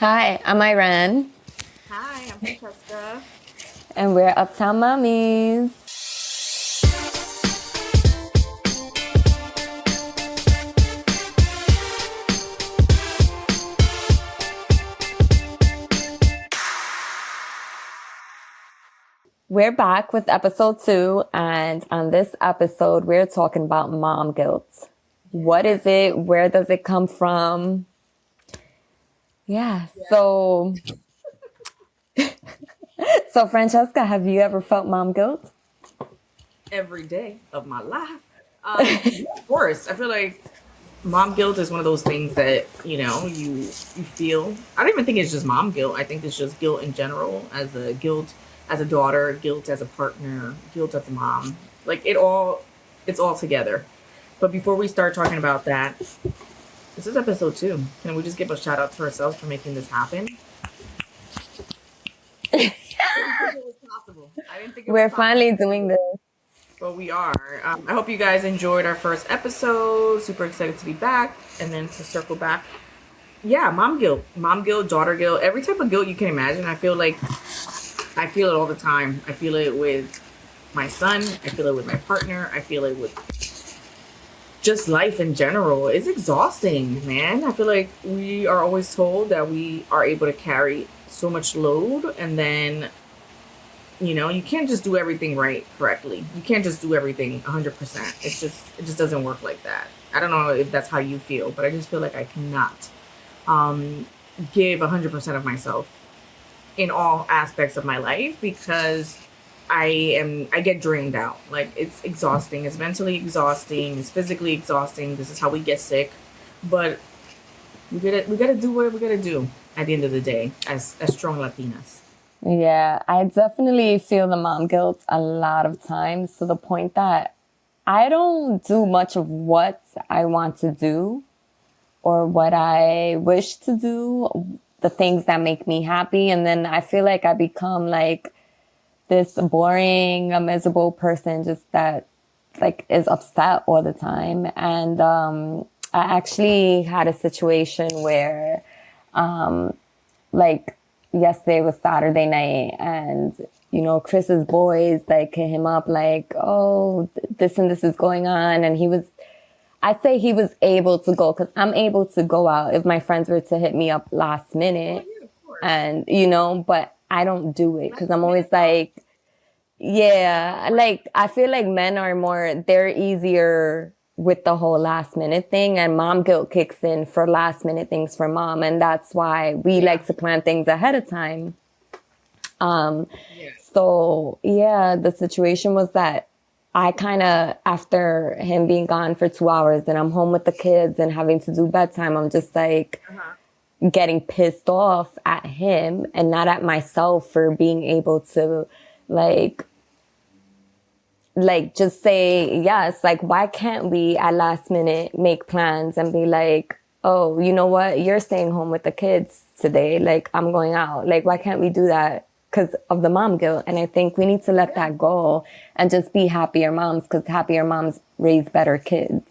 Hi, I'm Iran, Hi, I'm Francesca. and we're Uptown Mommies. We're back with episode 2, and on this episode, we're talking about mom guilt. What is it? Where does it come from? Yeah, Yeah. so Francesca, have you ever felt mom guilt? Every day of my life. Yeah, of course. I feel like mom guilt is one of those things that, you feel. I don't even think it's just mom guilt. I think it's just guilt in general, as a guilt as a daughter, guilt as a partner, guilt as a mom. Like it's all together. But before we start talking about that, this is episode 2. Can we just give a shout out to ourselves for making this happen? I didn't think it was possible. I didn't think it was We're possible. finally doing this. But we are. I hope you guys enjoyed our first episode. Super excited to be back and then to circle back. Yeah, mom guilt, daughter guilt, every type of guilt you can imagine. I feel it all the time. I feel it with my son. I feel it with my partner. I feel it with just life in general. It's exhausting, man. I feel like we are always told that we are able to carry so much load, and then you can't just do everything right correctly. You can't just do everything 100%. It just doesn't work like that. I don't know if that's how you feel, but I just feel like I cannot um, give 100% of myself in all aspects of my life, because I get drained out. Like, it's exhausting. It's mentally exhausting. It's physically exhausting. This is how we get sick. But we gotta do what we gotta do at the end of the day as strong Latinas. Yeah, I definitely feel the mom guilt a lot of times to the point that I don't do much of what I want to do or what I wish to do, the things that make me happy. And then I feel like I become like this boring, miserable person just that like is upset all the time. And I actually had a situation where like yesterday was Saturday night and Chris's boys like hit him up like, oh, this and this is going on. And I say he was able to go because I'm able to go out if my friends were to hit me up last Oh minute. yeah, of course. And, but I don't do it because Last I'm always minute though. like, yeah, like I feel like men are they're easier with the whole last minute thing, and mom guilt kicks in for last minute things for mom. And that's why we Yeah. like to plan things ahead of time. Yeah. So yeah, the situation was that I kind of, after him being gone for 2 hours and I'm home with the kids and having to do bedtime, I'm just like Uh-huh. getting pissed off at him and not at myself for being able to like just say yes. Like, why can't we at last minute make plans and be like, oh, you know what, you're staying home with the kids today, like I'm going out. Like, why can't we do that because of the mom guilt? And I think we need to let Yeah. that go and just be happier moms, because happier moms raise better kids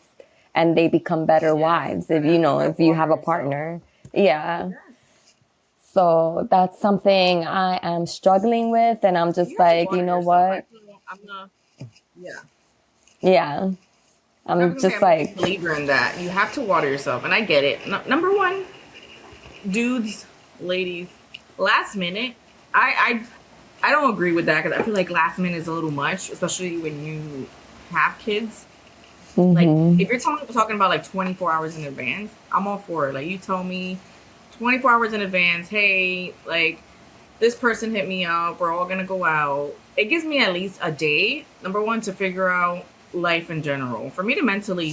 and they become better Yes. wives You gotta if you water have a yourself. partner. Yeah. Yes. So that's something I am struggling with, and I'm You just have to like, you water know yourself. what, I'm not. Yeah. yeah, I was I'm gonna say just I'm a big like, believer in that. You have to water yourself, and I get it. Number one, dudes, ladies, last minute. I don't agree with that, because I feel like last minute is a little much, especially when you have kids. Like, if you're talking about like 24 hours in advance, I'm all for it. Like, you tell me 24 hours in advance, hey, like, this person hit me up, we're all gonna go out. It gives me at least a day, number one, to figure out life in general, for me to mentally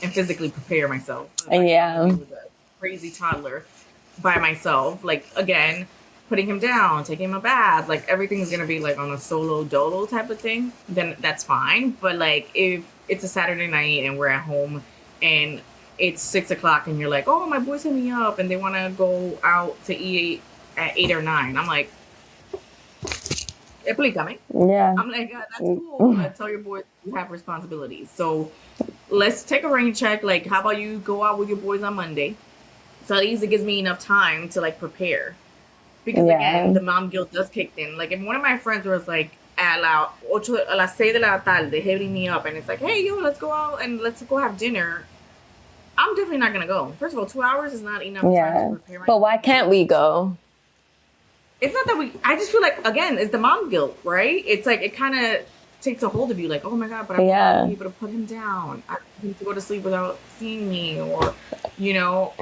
and physically prepare myself. Like, I'm gonna be yeah, with a crazy toddler by myself. Like, again, putting him down, taking him a bath, like everything's gonna be like on a solo dolo type of thing, then that's fine. But like, if it's a Saturday night and we're at home and it's 6 o'clock and you're like, oh, my boys hit me up and they wanna go out to eat at 8 or 9, I'm like, explícame. yeah. I'm like, that's cool, but tell your boys you have responsibilities. So let's take a rain check. Like, how about you go out with your boys on Monday? So at least it gives me enough time to like prepare. Because Yeah. again, the mom guilt does kick in. Like if one of my friends was like a las 6 de la tarde hitting me up and it's like, hey yo, let's go out and let's go have dinner. I'm definitely not gonna go. First of all, 2 hours is not enough time to Yeah. prepare But myself. why can't we go? It's not that I just feel like again, it's the mom guilt, right? It's like it kind of takes a hold of you, like, oh my god, but I want to Yeah. be able to put him down. I need to go to sleep without seeing me, or you know,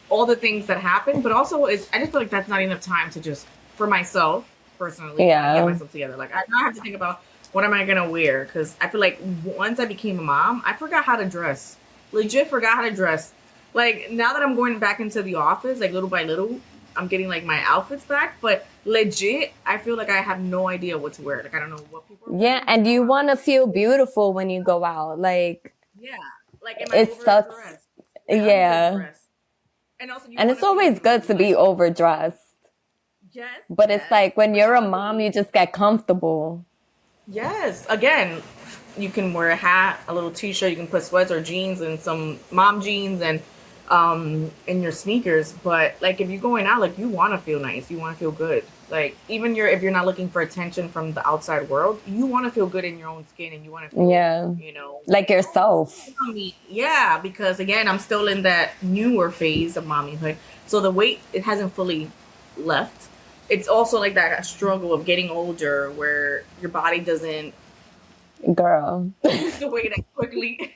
all the things that happen. But also, I just feel like that's not enough time to just for myself personally kind of get Yeah. myself together. Like I now have to think about what am I gonna wear because I feel like once I became a mom, I forgot how to dress. Legit forgot how to dress. Like now that I'm going back into the office, like little by little, I'm getting like my outfits back. But legit, I feel like I have no idea what to wear. Like I don't know what people are Yeah. wearing. And you want to feel beautiful when you go out. Like, Yeah. Like am I it sucks. overdressed? Yeah, I'm Yeah. overdressed. And also you And want it's to feel always good good. to be Like overdressed. yes, But it's yes. like when But you're a also mom, you just get comfortable. yes. Again, you can wear a hat, a little t-shirt, you can put sweats or jeans and some mom jeans and your sneakers, but like if you're going out, like you want to feel nice, you want to feel good. Like even if you're not looking for attention from the outside world, you want to feel good in your own skin and you want to feel, Yeah. Like like oh, this is yourself. mommy. Yeah, because again, I'm still in that newer phase of mommyhood. So the weight it hasn't fully left. It's also like that struggle of getting older where your body doesn't Girl. lose the weight as quickly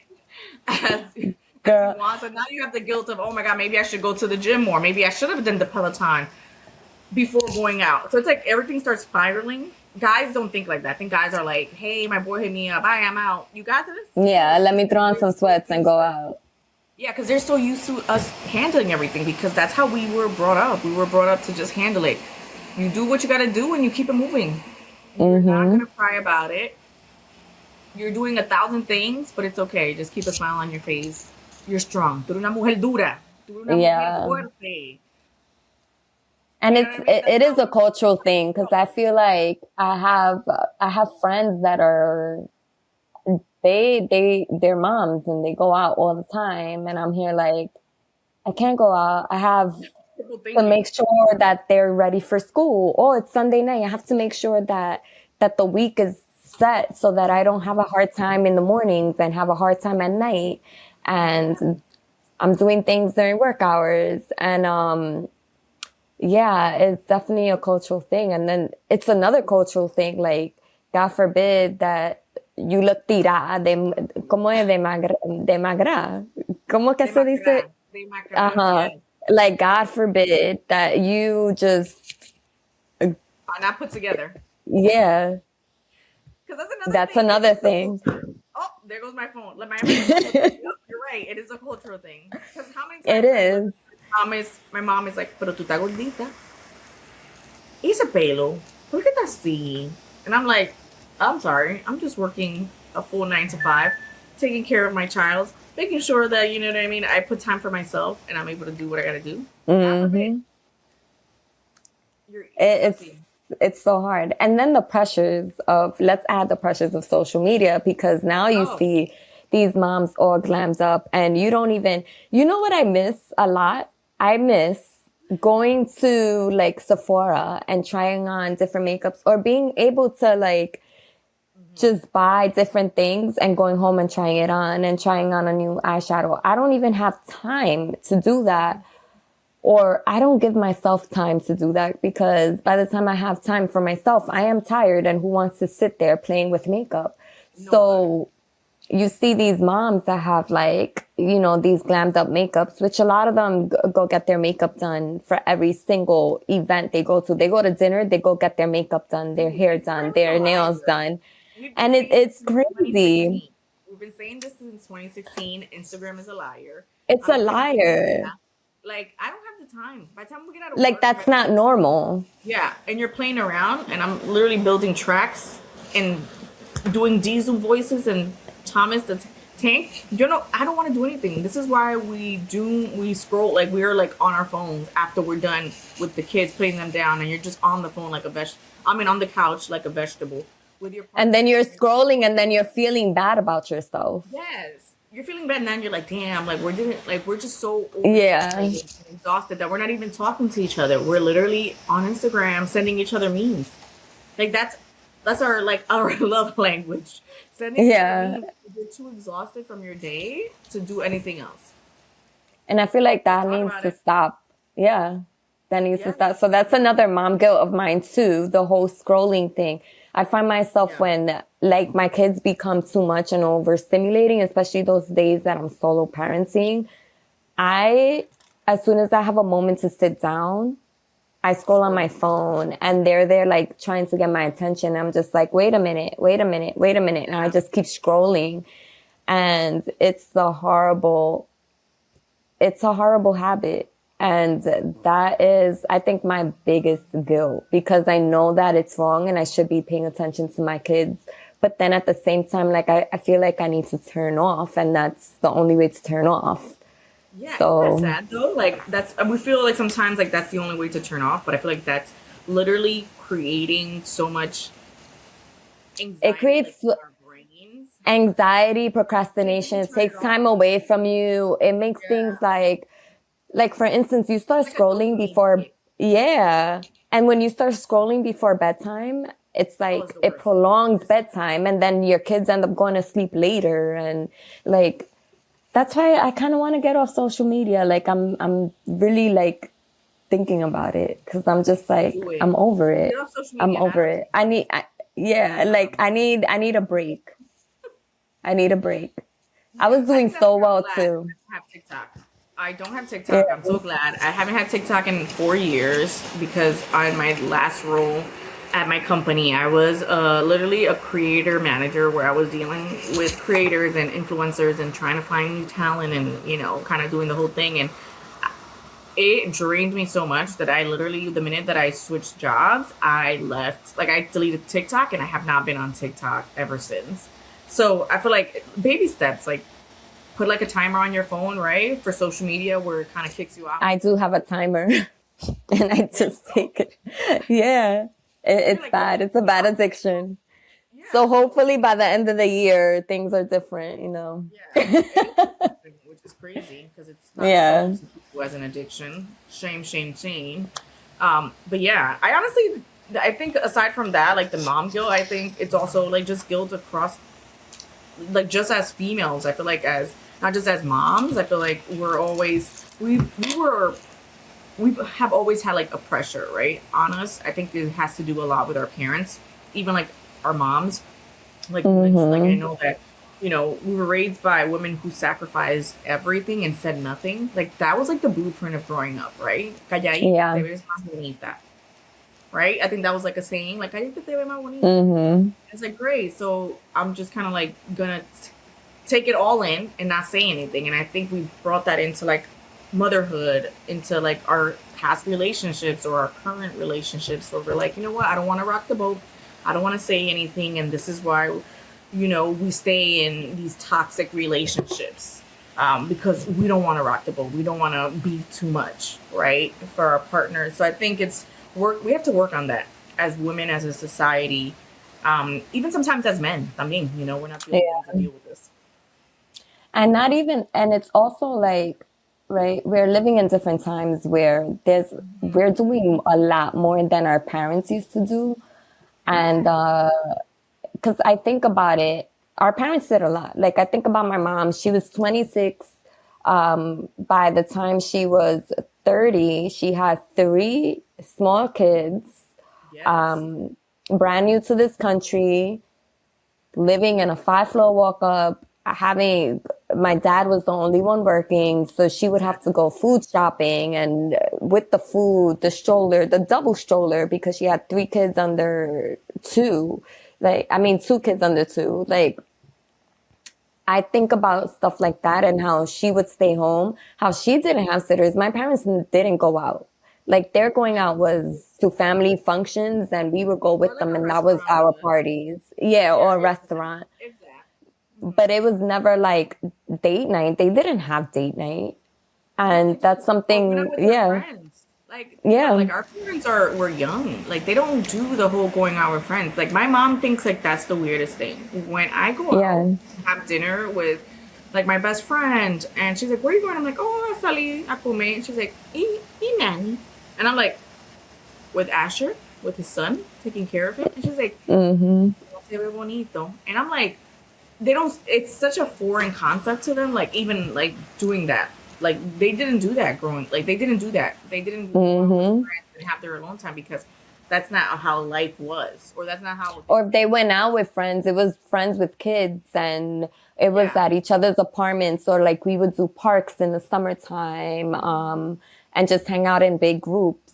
as as you Girl. want. So now you have the guilt of, oh my god, maybe I should go to the gym more. Maybe I should have done the Peloton before going out. So it's like everything starts spiraling. Guys don't think like that. I think guys are like, hey, my boy hit me up. Bye, I'm out. You got this? Yeah. Let me throw on They're some so sweats and used go to, out. yeah, because they're so used to us handling everything because that's how we were brought up. We were brought up to just handle it. You do what you got to do and you keep it moving. You're not going Mm-hmm. to cry about it. You're doing 1,000 things, but it's okay. Just keep a smile on your face. You're strong. Tú eres una mujer dura. Tú eres una mujer Yeah. fuerte. And You know what I mean? That's it is how a we were cultural thing because I brought up. feel like I have friends that are they're moms and they go out all the time and I'm here like I can't go out. I have People to thinking. make sure that they're ready for school. Oh, it's Sunday night. I have to make sure that the week is set so that I don't have a hard time in the mornings and have a hard time at night. Yeah. And I'm doing things during work hours. And yeah, it's definitely a cultural thing. And then it's another cultural thing, like God forbid that you look tira ¿cómo es de magra? ¿Cómo que se dice? Demacrar. Demacrar. Uh-huh. Yes. Like God forbid that you just, Are not put together. yeah, Because that's another that's thing. It's another just a thing. culture. Oh, there goes my phone. Like my phone was like, yep, you're right. It is a cultural thing. Because how many It times I look, is. my mom is like, pero tú estás gordita. Y ese pelo, ¿por qué estás así? And I'm like, I'm sorry. I'm just working a full 9 to 5, taking care of my child, making sure that, you know what I mean, I put time for myself and I'm able to do what I got to do. God forbid. Hmm. You're It's see. it's so hard. And then the pressures of let's add the pressures of social media because now you Oh, see these moms all glammed up and you don't even you know what I miss a lot? I miss going to like Sephora and trying on different makeups or being able to like hmm, just buy different things and going home and trying it on and trying on a new eyeshadow. I don't even have time to do that. Or I don't give myself time to do that because by the time I have time for myself, I am tired and who wants to sit there playing with makeup? nobody. So you see these moms that have like, you know, these glammed up makeups, which a lot of them go get their makeup done for every single event they go to. They go to dinner, they go get their makeup done, their hair done, Instagram is a their nails liar. done. We've been And saying this it's since crazy. 2016. We've been saying this since 2016. Instagram is a liar. It's I'm a looking at social media. liar. Like, I don't have the time. By the time we get out of Like work, that's not normal. yeah, and you're playing around, and I'm literally building tracks and doing Diesel voices and Thomas the Tank. You know, I don't want to do anything. This is why we scroll, like, we're like on our phones after we're done with the kids, putting them down, and you're just on the phone like a on the couch like a vegetable with your And partner. then you're scrolling and then you're feeling bad about yourself. Yes. you're feeling bad, and then you're like, damn, like we're just so Yeah. overstimulated and exhausted that we're not even talking to each other. We're literally on Instagram sending each other memes. Like that's our like our love language. Sending each other Yeah. memes. You're too exhausted from your day to do anything else. And I feel like We that talk needs about to it. stop. Yeah. That needs to Yeah, stop. So that's another mom guilt of mine too, the whole scrolling thing. I find myself yeah, when like my kids become too much and overstimulating, especially those days that I'm solo parenting. I, as soon as I have a moment to sit down, I scroll on my scrolling. phone and they're there like trying to get my attention. I'm just like, wait a minute, wait a minute, wait a minute. And I Yeah, just keep scrolling. And it's a horrible habit. And that is, I think, my biggest guilt because I know that it's wrong and I should be paying attention to my kids. But then at the same time, like, I feel like I need to turn off and that's the only way to turn off. yeah. Isn't that So sad though? Like that's we feel like sometimes like that's the only way to turn off, but I feel like that's literally creating so much it anxiety like creates in our brains. anxiety, Can't even procrastination. It turn it takes time off. away from you. It makes things Yeah, like for instance, you start it's like a scrolling dopamine before, hit. yeah. And when you start scrolling before bedtime, it's Oh, it's like the it worst. prolongs It's the bedtime and then your kids end up going to sleep later. And like, that's why I kind of want to get off social media. Like I'm really like thinking about it because I'm just like, do it. I'm over Get it. off social I'm media, not over on it. TikTok. Yeah, like I need a break. I need a break. I Yeah, was I doing think that's so why I'm well glad too. I have TikTok. I don't have Yeah. TikTok. I'm so glad. I haven't had TikTok in 4 years because on my last role at my company, I was literally a creator manager where I was dealing with creators and influencers and trying to find new talent and, kind of doing the whole thing. And it drained me so much that I literally, the minute that I switched jobs, I left. Like, I deleted TikTok and I have not been on TikTok ever since. So I feel like baby steps, like put like a timer on your phone, right? For social media where it kind of kicks you out. I do have a timer and I There you just go. take it. Yeah, Yeah, it's like put bad. like It's a bad addiction. yeah. So So hopefully by the end of the year, things are different, you know? yeah, it is different, which is crazy because it's not Yeah. supposed to be as an addiction. Shame, shame, shame. But yeah, I think aside from that, like the mom guilt, I think it's also like just guilt across, like just as females. I feel like as not just as moms. I feel like we have always had like a pressure, right, on us. I think it has to do a lot with our parents, even like our moms. Like women, like I Mm-hmm. know that, we were raised by women who sacrificed everything and said nothing. Like that was like the blueprint of growing up, right? Calladita, te Yeah. ves más bonita, right? I think that was like a saying, like calladita te ves más bonita. Mm-hmm. It's like great. So I'm just kind of like gonna take it all in and not say anything. And I think we brought that into like motherhood, into like our past relationships or our current relationships where we're like, you know what, I don't want to rock the boat. I don't want to say anything. And this is why, we stay in these toxic relationships, because we don't want to rock the boat. We don't want to be too much, right, for our partners. So I think it's work. We have to work on that as women, as a society, even sometimes as men. I mean, we're not the only ones that deal with this. And not even, and it's also like, right, we're living in different times where we're doing a lot more than our parents used to do. And, Yeah. because I think about it, our parents did a lot. Like, I think about my mom, she was 26. By the time she was 30, she had three small kids, Yes. brand new to this country, living in a 5 floor walk up, having my dad was the only one working, so she would have to go food shopping and with the food, the stroller, the double stroller because she had three kids under two. Like, I mean, two kids under two. Like, I think about stuff like that and how she would stay home, how she didn't have sitters. My parents didn't go out. Like their going out was to family functions and we would go Or with like them a and that was restaurant. our parties. Yeah, Yeah, or a exactly. restaurant. Exactly. But it was never like date night. They didn't have date night. No, they And that's didn't. Or went out something, with their yeah, friends. Like, yeah, yeah, like our parents were young. Like they don't do the whole going out with friends. Like my mom thinks like that's the weirdest thing. When I go out yeah. to have dinner with like my best friend, and she's like, "Where are you going?" I'm like, "Oh, salí a comer." And she's like, "Y nanny," and I'm like, "With Asher, with his son, taking care of it." And she's like, Mm-hmm. "No se ve bonito," and I'm like, they don't. It's such a foreign concept to them. Like even like doing that. Like they didn't do that growing. Like they didn't do that. They didn't go out with Mm-hmm. friends and have their alone time because that's not how life was, or that's not how. Or if they went out with friends, it was friends with kids and it was Yeah. at each other's apartments, or like we would do parks in the summertime, and just hang out in big groups.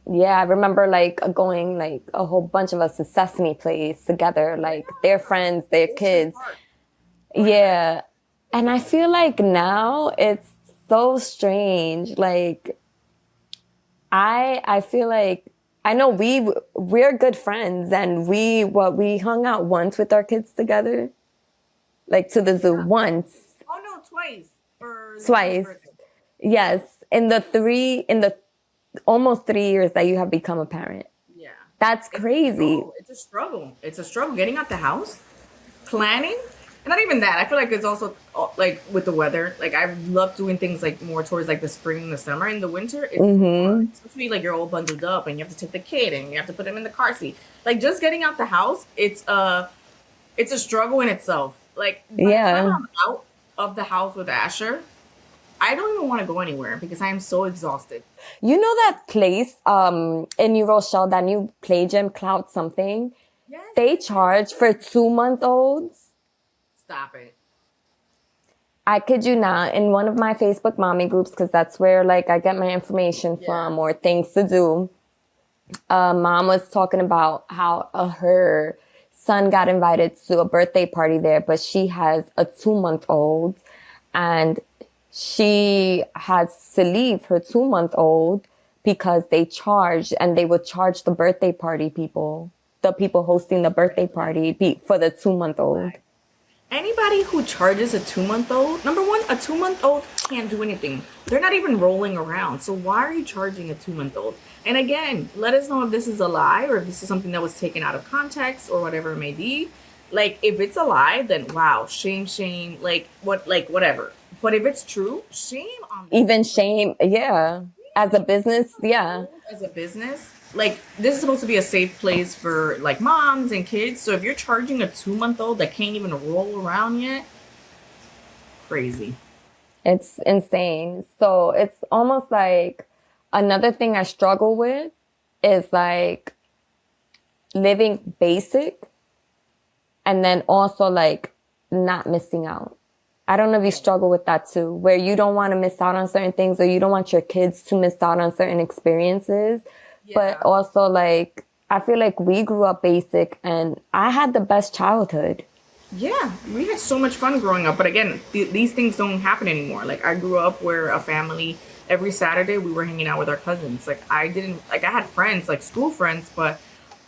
Yeah, I remember like going like a whole bunch of us to Sesame Place together, like their friends, their Ocean kids. Park. Go ahead. Yeah. And I feel like now it's so strange. Like I feel like I know we're good friends and we hung out once with our kids together, like to the zoo Yeah. once, Oh no, twice for Lisa's twice. birthday. Yes, in the almost 3 years that you have become a parent. Yeah. That's It's a crazy. struggle. It's a struggle. It's a struggle getting out the house, planning, and not even that. I feel like it's also like with the weather. Like I love doing things like more towards like the spring and the summer. In the winter, it's so hard. Mm-hmm. Especially like you're all bundled up and you have to take the kid and you have to put him in the car seat. Like just getting out the house, it's a struggle in itself. Like by the time Yeah. I'm out of the house with Asher, I don't even want to go anywhere because I am so exhausted. You know that place in New Rochelle, that new play gym, Cloud something? Yes, They yes, yes. charge for 2 month olds. Stop it. I kid you not, in one of my Facebook mommy groups, because that's where like I get my information Yeah. from or things to do. Mom was talking about how her son got invited to a birthday party there, but she has a 2 month old and she has to leave her 2 month old because they charged and they would charge the birthday party people, the people hosting the birthday party for the 2 month old. Anybody who charges a 2 month old, number one, a 2 month old can't do anything. They're not even rolling around. So why are you charging a 2 month old? And again, let us know if this is a lie or if this is something that was taken out of context or whatever it may be. Like if it's a lie, then wow, shame, shame, like whatever. But if it's true, shame on these Even people. shame, yeah. As a business, yeah. As a business, like this is supposed to be a safe place for like moms and kids. So if you're charging a 2 month old that can't even roll around yet, crazy. It's insane. So it's almost like another thing I struggle with is like living basic and then also like not missing out. I don't know if you struggle with that too, where you don't want to miss out on certain things or you don't want your kids to miss out on certain experiences. But Yeah. also like, I feel like we grew up basic and I had the best childhood. Yeah, we had so much fun growing up. But again, these things don't happen anymore. Like I grew up where a family every Saturday we were hanging out with our cousins. Like I didn't like I had friends, like school friends, but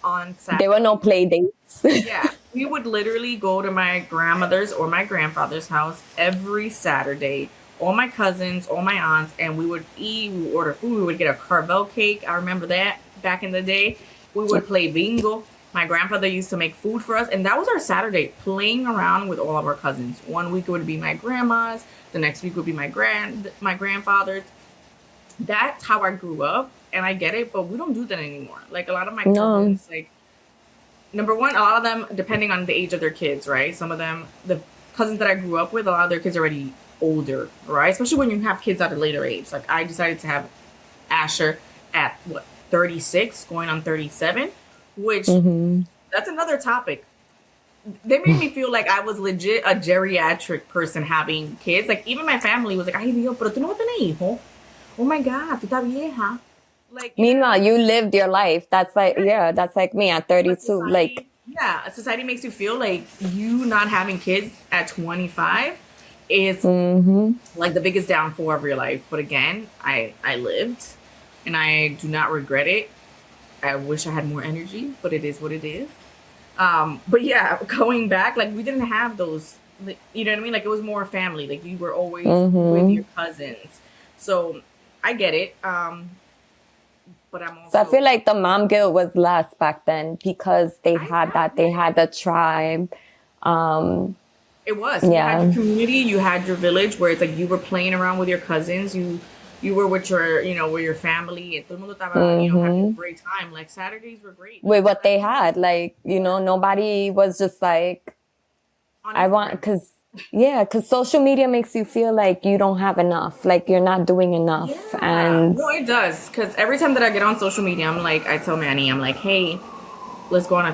on There were no Saturday, play dates. yeah, we would literally go to my grandmother's or my grandfather's house every Saturday. All my cousins, all my aunts, and we would eat. We would order food. We would get a Carvel cake. I remember that back in the day. We would play bingo. My grandfather used to make food for us, and that was our Saturday, playing around with all of our cousins. One week it would be my grandma's. The next week would be my grandfather's. That's how I grew up, and I get it, but we don't do that anymore. Like a lot of my No. cousins, like number one, a lot of them, depending on the age of their kids, right? Some of them, the cousins that I grew up with, a lot of their kids are already older, right? Especially when you have kids at a later age. Like I decided to have Asher at what 36, going on 37, which that's another topic. They made me feel like I was legit a geriatric person having kids. Like even my family was like, "Ay Dios, pero tú no vas a tener hijo. Oh my God, tú estás vieja." Like you know, Meanwhile, you lived your life. That's like, yeah. yeah, that's like me at But 32. Like, society, yeah, society makes you feel like you not having kids at 25 is like the biggest downfall of your life. But again, I lived, and I do not regret it. I wish I had more energy, but it is what it is. But yeah, going back, like we didn't have those. You know what I mean? Like it was more family. Like you were always with your cousins. So I get it. But I'm so I also feel like the mom guilt was less back then because they I had got that, they it. had the tribe. It It was. You had Yeah. your community, you had your village where it's like you were playing around with your cousins, you were with your, with your family, and todo el mundo estaba, having a Hmm. great time. Like Saturdays were great. With what Like they had, like, yeah, nobody was just like, on I want, Instagram. because, yeah, because social media makes you feel like you don't have enough, like you're not doing enough. Yeah, And no, it does. Because every time that I get on social media, I'm like, I tell Manny, I'm like, hey, let's go on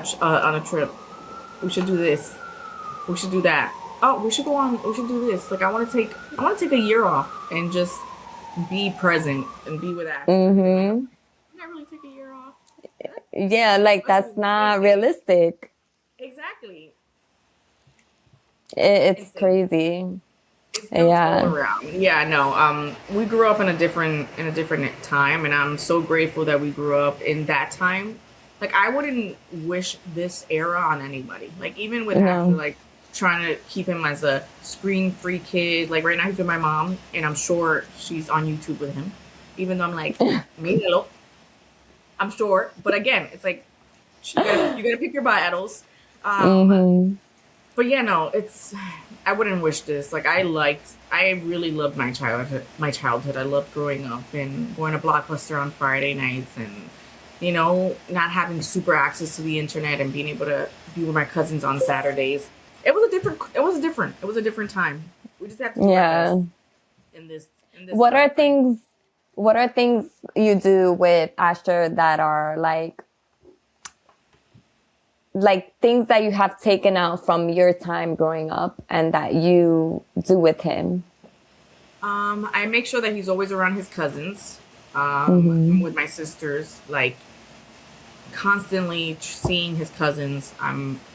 a trip. We should do this. We should do that. Oh, we should go on. We should do this. Like, I want to take a year off and just be present and be with Asher. And my husband, hmm you can't really take a year off. yeah, like That's that's not insane. realistic. Exactly. It's Insane. crazy. It's guilt all Yeah. around. Yeah, no. We grew up in a different time, and I'm so grateful that we grew up in that time. Like, I wouldn't wish this era on anybody. Like, even with Ashley, No. like trying to keep him as a screen-free kid. Like right now, he's with my mom, and I'm sure she's on YouTube with him. Even though I'm like, míralo, I'm sure. But again, it's like you gotta pick your battles. Um, hmm but yeah, no, it's I wouldn't wish this. Like I really loved my childhood. My childhood, I loved growing up and going to Blockbuster on Friday nights, and not having super access to the internet and being able to be with my cousins on Saturdays. It was a different time. We just have to do our best Yeah. in this What are time frame. things what are things you do with Asher that are like things that you have taken out from your time growing up and that you do with him? I make sure that he's always around his cousins. Hmm. With my sisters, like constantly seeing his cousins.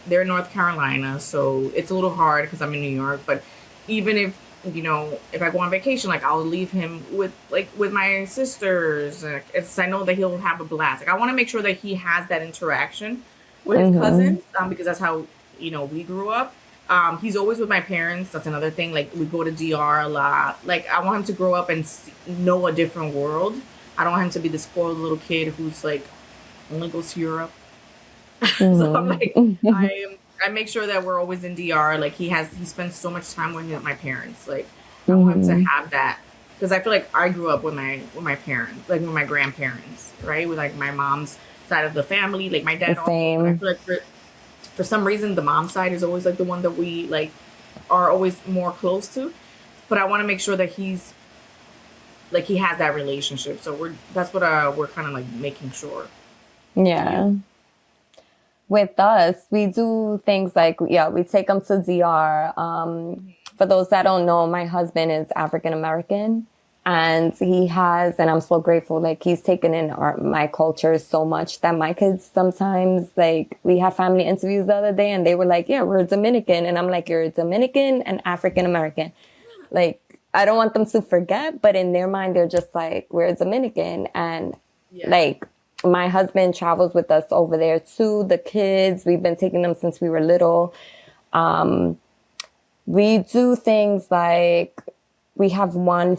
They're in North Carolina, so it's a little hard because I'm in New York. But even if I go on vacation, like I'll leave him with my sisters. It's I know that he'll have a blast. Like I want to make sure that he has that interaction with his Hmm. cousins, because that's how we grew up. He's always with my parents. That's another thing. Like we go to DR a lot. Like I want him to grow up and know a different world. I don't want him to be the spoiled little kid who's like only goes to Europe. So I'm like, Hmm. I make sure that we're always in DR. Like he spends so much time with my parents. Like I want him to Hmm. have that because I feel like I grew up with my parents, like with my grandparents, right? With like my mom's side of the family, like my The dad also. But I same. feel like for some reason the mom side is always like the one that we like are always more close to. But I want to make sure that he has that relationship. So that's what we're kind of like making sure. Do you? Yeah. With us, we do things like, yeah, we take them to DR. For those that don't know, my husband is African American and he has, and I'm so grateful, like he's taken in my culture so much that my kids sometimes, like we have family interviews the other day and they were like, yeah, we're Dominican. And I'm like, you're Dominican and African American. Like, I don't want them to forget, but in their mind, they're just like, we're Dominican. And Yeah. like, my husband travels with us over there too. The kids, we've been taking them since we were little. We do things like we have one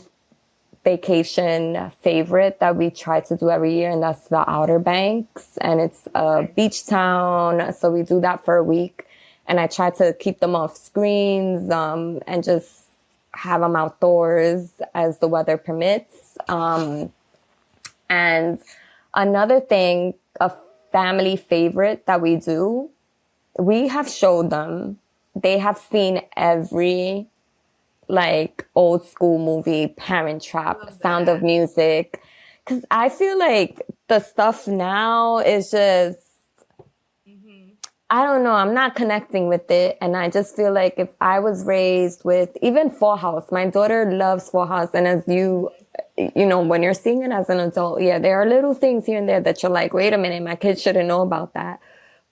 vacation favorite that we try to do every year, and that's the Outer Banks. And it's a Okay. beach town. So we do that for a week. And I try to keep them off screens, and just have them outdoors as the weather permits. And another thing, a family favorite that we do, we have showed them. They have seen every like old school movie, Parent Trap, Love Sound of that. Music. Cause I feel like the stuff now is just, Hmm. I don't know, I'm not connecting with it. And I just feel like if I was raised with even Full House, my daughter loves Full House. And as when you're seeing it as an adult, yeah, there are little things here and there that you're like, wait a minute, my kids shouldn't know about that.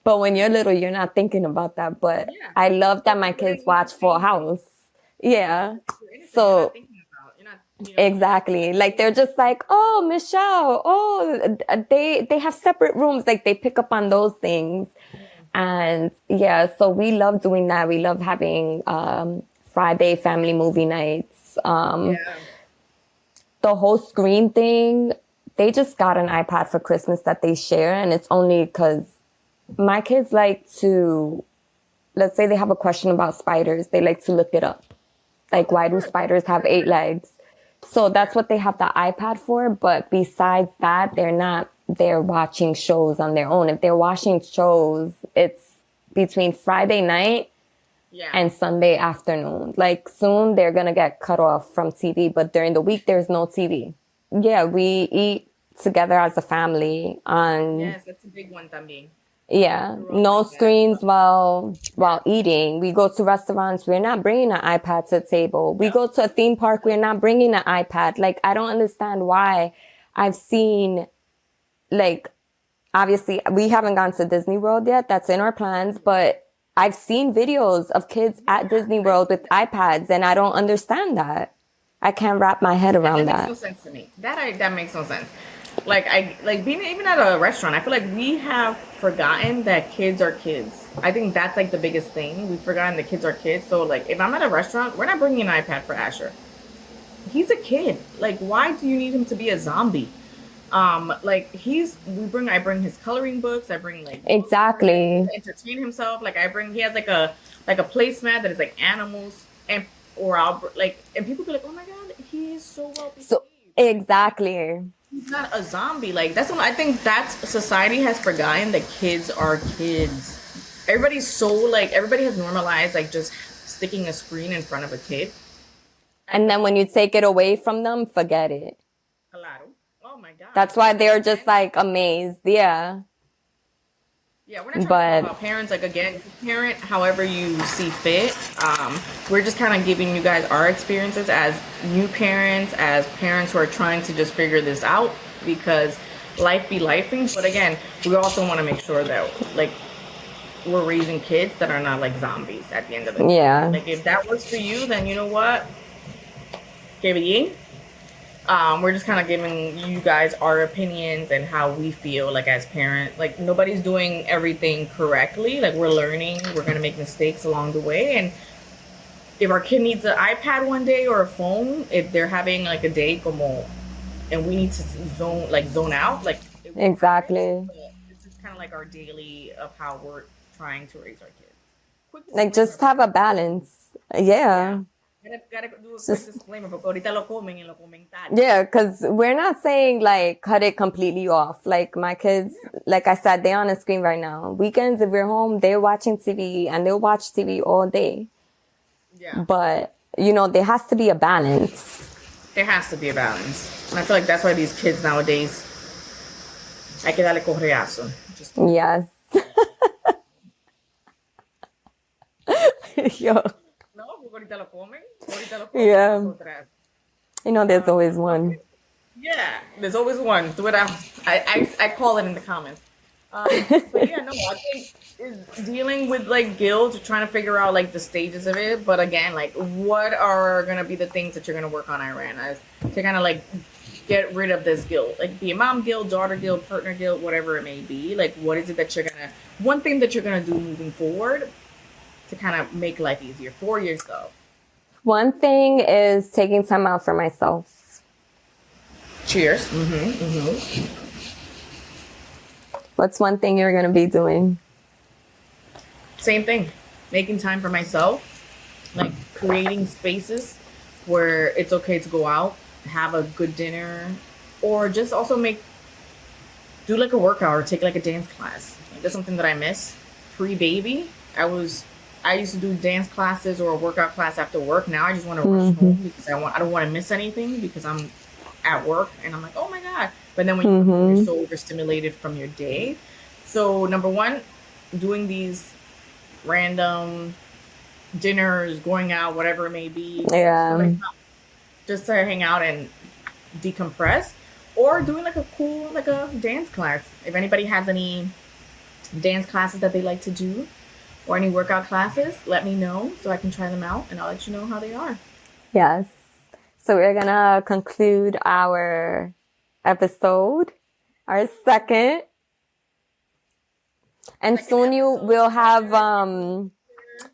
But when you're little, you're not thinking about that. But Yeah. I love that Because my kids you're watch Full innocent. House. Yeah. You're innocent. You're not So thinking about. You're not. You're not exactly. Like they're just like, oh, Michelle, oh, they have separate rooms. Like they pick up on those things. Yeah. And yeah, so we love doing that. We love having Friday family movie nights. Yeah. The whole screen thing, they just got an iPad for Christmas that they share. And it's only because my kids like to let's say they have a question about spiders, they like to look it up. Like, why do spiders have 8 legs? So that's what they have the iPad for. But besides that, they're not there watching shows on their own. If they're watching shows, it's between Friday night and Sunday afternoon. Like, soon they're going to get cut off from TV, but during the week, there's no TV. Yeah, we eat together as a family on. Yes, that's a big one también. Yeah, no screens while eating. We go to restaurants, we're not bringing an iPad to the table. We go to a theme park, we're not bringing an iPad. Like, I don't understand why. I've seen, like, obviously, we haven't gone to Disney World yet. That's in our plans, but I've seen videos of kids at Disney World with iPads, and I don't understand that. I can't wrap my head around That makes that. no sense to me. That makes no sense. Like being even at a restaurant, I feel like we have forgotten that kids are kids. I think that's like the biggest thing. We've forgotten that kids are kids. So like if I'm at a restaurant, we're not bringing an iPad for Asher. He's a kid. Like, why do you need him to be a zombie? Like I bring his coloring books. I bring like Exactly. to entertain himself. Like he has like a placemat that is like animals and and people be like, oh my god, he is so well behaved. So, exactly. He's not a zombie. Like that's what I think. That's society has forgotten that kids are kids. Everybody has normalized like just sticking a screen in front of a kid. And then when you take it away from them, forget it. Claro. Oh my god. That's why they're just like amazed. Yeah. Yeah, we're not talking about parents. Like again, parent however you see fit. We're just kind of giving you guys our experiences as new parents, as parents who are trying to just figure this out because life be lifing. But again, we also want to make sure that like we're raising kids that are not like zombies at the end of the day. Yeah. Like if that works for you, then you know what? Que bien. We're just kind of giving you guys our opinions and how we feel like as parents. Like nobody's doing everything correctly. Like we're learning. We're gonna make mistakes along the way. And if our kid needs an iPad one day or a phone, if they're having like a day como, and we need to zone out, like Exactly. This is kind of like our daily of how we're trying to raise our kids. Like just have a balance. Yeah. Gotta do a quick disclaimer porque ahorita lo comen y lo comen tarde. Yeah, because we're not saying like cut it completely off. Like my kids, like I said, they're on a screen right now. Weekends, if we're home, they're watching TV and they'll watch TV all day. Yeah. But, you know, there has to be a balance. There has to be a balance. And I feel like that's why these kids nowadays, hay que darle correazo. Yes. Yo. Ahorita lo comen. Yeah. You know, there's always one. Yeah, there's always one. Do it out. I call it in the comments. But yeah, no, I think is dealing with like guilt, trying to figure out like the stages of it. But again, like what are gonna be the things that you're gonna work on, Iran, as to kind of like get rid of this guilt, like be a mom guilt, daughter guilt, partner guilt, whatever it may be. Like what is it that one thing that you're gonna do moving forward to kind of make life easier for yourself? One thing is taking time out for myself. Cheers. What's one thing you're going to be doing? Same thing. Making time for myself. Like creating spaces where it's okay to go out, have a good dinner, or just also do like a workout or take like a dance class. Like, that's something that I miss. Pre-baby, I used to do dance classes or a workout class after work. Now I just want to rush home because I don't want to miss anything because I'm at work and I'm like, oh my god. But then when you're so overstimulated from your day. So number one, doing these random dinners, going out, whatever it may be. Yeah. Just to hang out and decompress, or doing like a dance class. If anybody has any dance classes that they like to do, or any workout classes, let me know so I can try them out and I'll let you know how they are. Yes. So we're going to conclude our episode, our second. And soon we'll have,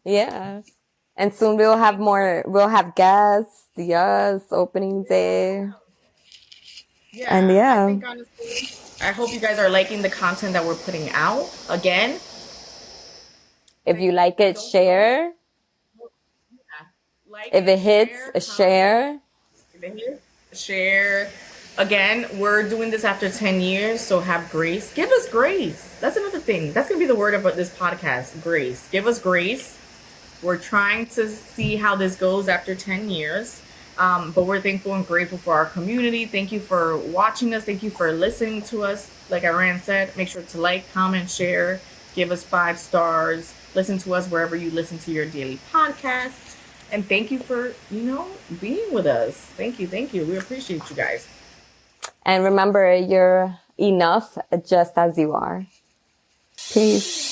yeah. And soon we'll have guests. Yes, opening day. Yeah. And yeah. I think honestly, I hope you guys are liking the content that we're putting out. Again, If you like it, share. Like If it hits, share. If it hits, share. Again, we're doing this after 10 years, so have grace. Give us grace. That's another thing. That's going to be the word about this podcast, grace. Give us grace. We're trying to see how this goes after 10 years. But we're thankful and grateful for our community. Thank you for watching us. Thank you for listening to us. Like Iran said, make sure to like, comment, share, give us 5 stars. Listen to us wherever you listen to your daily podcast. And thank you for, being with us. Thank you. Thank you. We appreciate you guys. And remember, you're enough just as you are. Peace.